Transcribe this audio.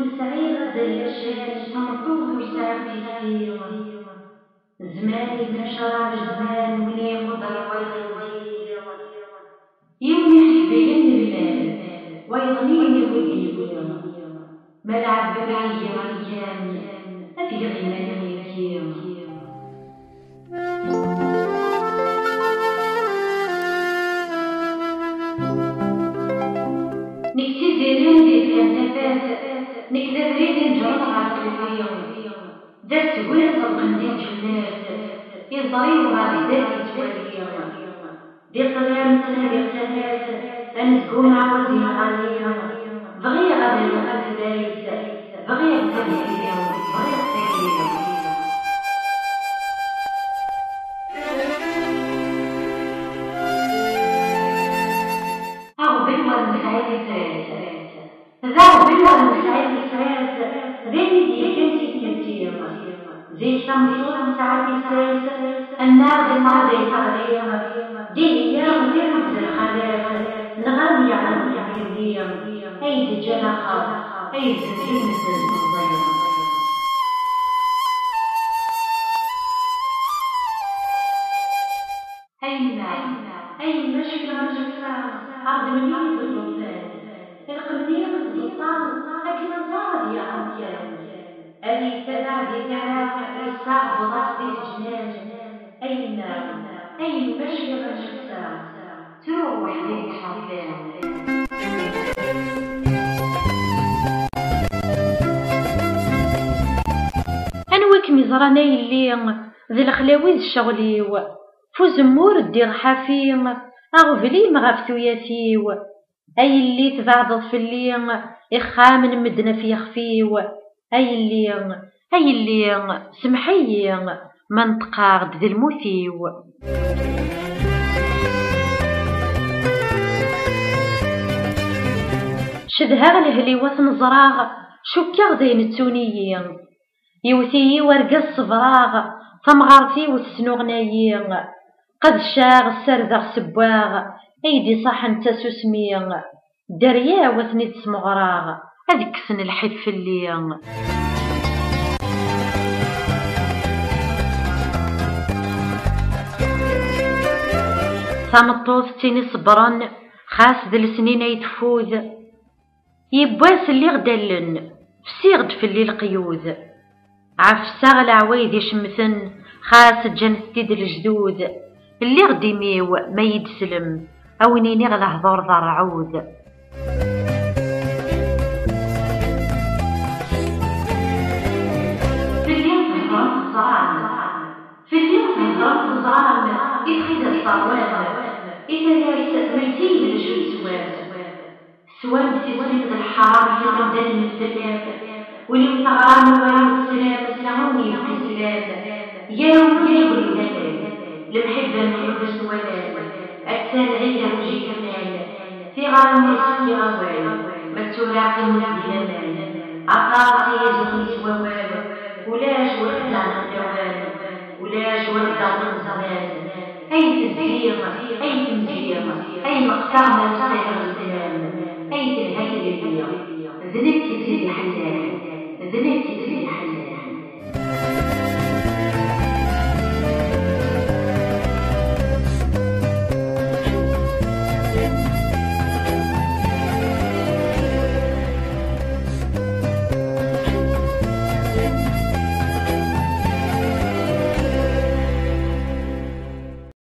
ولسعي غدا الأشياء تمطوط وسعي في زماني كنشرب الزمان ولي مضر ويضيع يوم يحسبين المال ويغنيني ودي ملعب بعيد غيام أفي غناني كيام نكتب ديرين دي كنتفات نكتب ريد نجرد على اليوم درت قول صدقني جنات يضريب غادي ذاتي تواليا دي قلام تنادي قلات أنسكون عوزي غاليا بغي غادي الوقت دايس بغي التنهية بغي التنهية أو بالور مساعد فرات ذا بالور مساعد فرات ذي دي كنتي كنتيما زي شمسون مساعد فرات النار الماضي تغريما دي هي ودي رمز الخلاف نغني على الحديم أيد جناحات أيد الجنس المضيم أي مشكلة عرض مني بالرفان القمنية بالضبطان لكن الزاد يا عميان ألي تدعي كراف الصعب ضغطي جنان أي مشكلة تروح لي حفان أنوك مزراني اللي ذي الخلاويز الشغليو فوزمور دير حافيم أغفلي مغافتو ياسيو أي اللي تبعضت في اللي إخامن مدنا في خفيو أي اللي سمحي من تقاعد ذي المثيو شدها الهلي وثن زراغ شكا غدين التونيين يوثي ورقص صفراغ ثمغارتي والسنوغنايين قد شاغ السردغ سباغ ايدي صح انت سسميغ دريا وثني تسمغراغ اذكسن الحد في الليغ ثامطوث تيني صبرن خاس ذي السنين يتفوذ يبواس اللي غدلن فسيغد في الليل قيوذ عفساغ العوايد يشمثن خاس جنتي د الجدود اللي غديميو ما يدسلم او نيني غلهضور ضر عود في اليوم زران يخيد الصوان إذا يارس ميتين لجو سوان بسيسرين الحرام في غدان المستلام واللي تغرام وين السلام سلاموني في السلام يوم يقول لنا المحبة نحب السوالات أكسان غير وجه كمال في غرام يسكي غوال مكتورة في المزيان عطاوتي يزوي سوال ولاش ورد عن الدوام ولاش ورد عن الزمان أي تزيغ أي تمزيغ أي مقطع من سير الزمان أي تنهي البيض ذنبتي تزيد الحزان ذنبتي تزيد